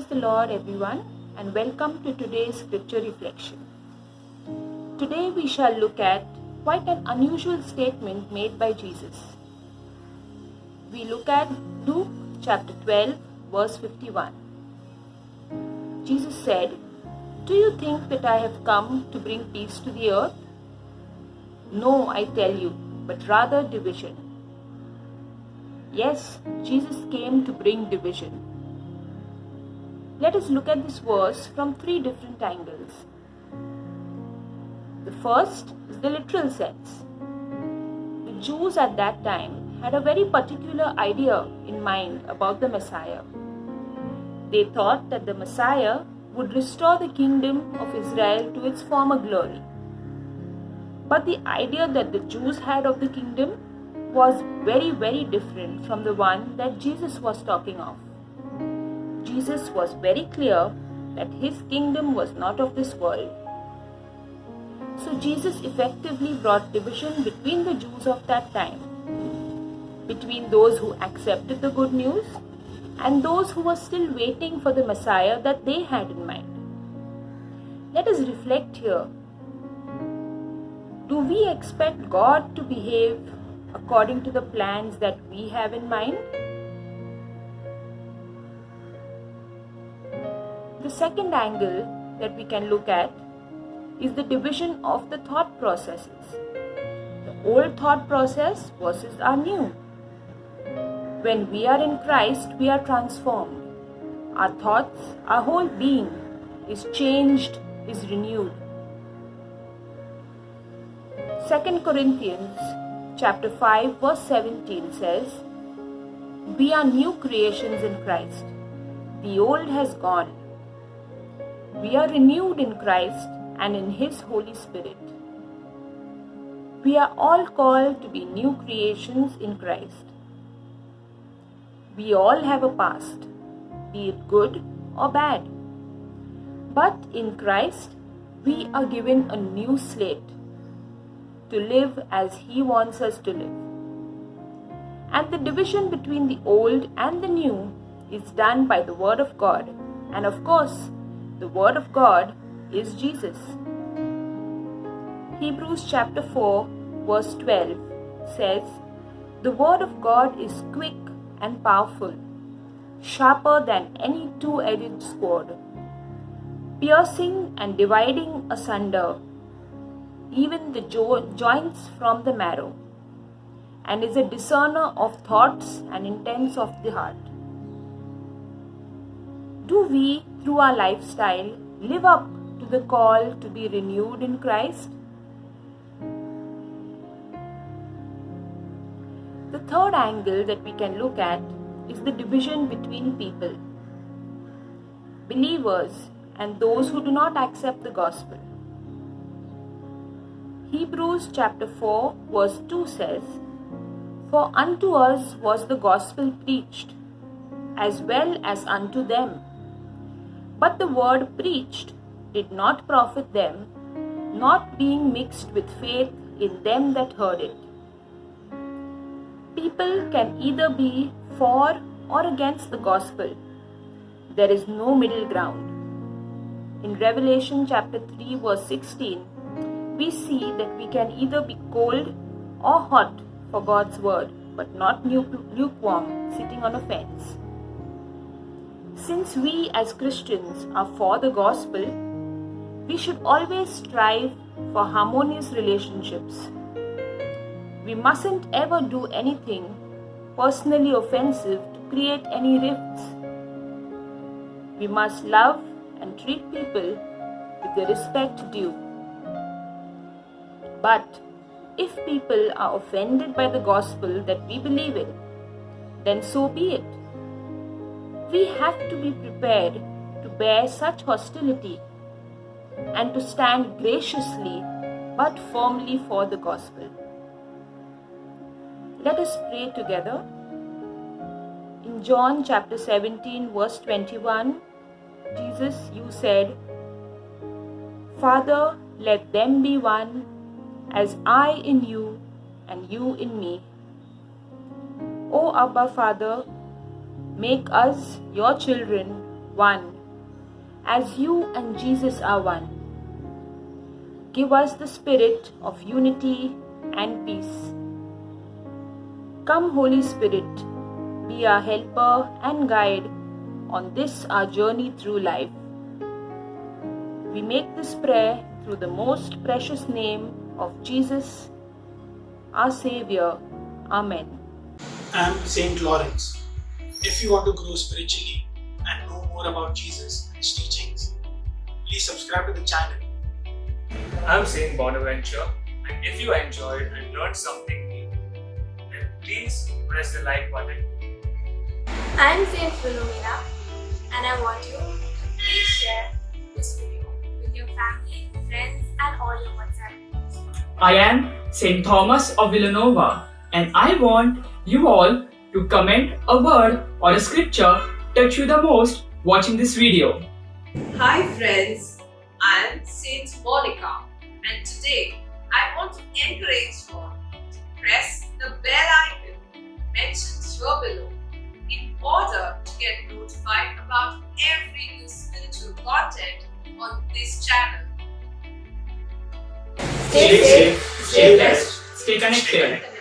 Praise the Lord, everyone, and welcome to today's scripture reflection. Today we shall look at quite an unusual statement made by Jesus. We look at Luke chapter 12, verse 51. Jesus said, "Do you think that I have come to bring peace to the earth? No, I tell you, but rather division." Yes, Jesus came to bring division. Let us look at this verse from three different angles. The first is the literal sense. The Jews at that time had a very particular idea in mind about the Messiah. They thought that the Messiah would restore the kingdom of Israel to its former glory. But the idea that the Jews had of the kingdom was very, very different from the one that Jesus was talking of. Jesus was very clear that his kingdom was not of this world. So Jesus effectively brought division between the Jews of that time, between those who accepted the good news and those who were still waiting for the Messiah that they had in mind. Let us reflect here. Do we expect God to behave according to the plans that we have in mind? The second angle that we can look at is the division of the thought processes. The old thought process versus our new. When we are in Christ, we are transformed. Our thoughts, our whole being is changed, is renewed. 2 Corinthians chapter 5 verse 17 says, "We are new creations in Christ. The old has gone. We are renewed in Christ and in His Holy Spirit." We are all called to be new creations in Christ. We all have a past, be it good or bad. But in Christ, we are given a new slate to live as He wants us to live. And the division between the old and the new is done by the Word of God. And of course, the Word of God is Jesus. Hebrews chapter 4 verse 12 says, "The Word of God is quick and powerful, sharper than any two-edged sword, piercing and dividing asunder even the joints from the marrow, and is a discerner of thoughts and intents of the heart." Do we, through our lifestyle, live up to the call to be renewed in Christ? The third angle that we can look at is the division between people, believers and those who do not accept the gospel. Hebrews chapter 4 verse 2 says, "For unto us was the gospel preached, as well as unto them. But the word preached did not profit them, not being mixed with faith in them that heard it." People can either be for or against the gospel. There is no middle ground. In Revelation chapter 3 verse 16, we see that we can either be cold or hot for God's word, but not lukewarm, sitting on a fence. Since we as Christians are for the gospel, we should always strive for harmonious relationships. We mustn't ever do anything personally offensive to create any rifts. We must love and treat people with the respect due. But if people are offended by the gospel that we believe in, then so be it. We have to be prepared to bear such hostility and to stand graciously but firmly for the gospel. Let us pray together. In John chapter 17 verse 21, Jesus, you said, "Father, let them be one, as I in you and you in me. O Abba Father, make us, your children, one as you and Jesus are one. Give us the spirit of unity and peace. Come, Holy Spirit, be our helper and guide on this our journey through life. We make this prayer through the most precious name of Jesus, our Savior. Amen. I'm Saint Lawrence. If you want to grow spiritually and know more about Jesus and his teachings, please subscribe to the channel. I'm Saint Bonaventure, and if you enjoyed and learned something new, then please press the like button. I'm Saint Philomena, and I want you to please share this video with your family, friends, and all your WhatsApp groups. I am St. Thomas of Villanova, and I want you all to comment a word or a scripture touch you the most watching this video. Hi friends, I am Saint Monica, and today I want to encourage you all to press the bell icon mentioned here below in order to get notified about every new spiritual content on this channel. Stay safe, stay blessed, stay connected.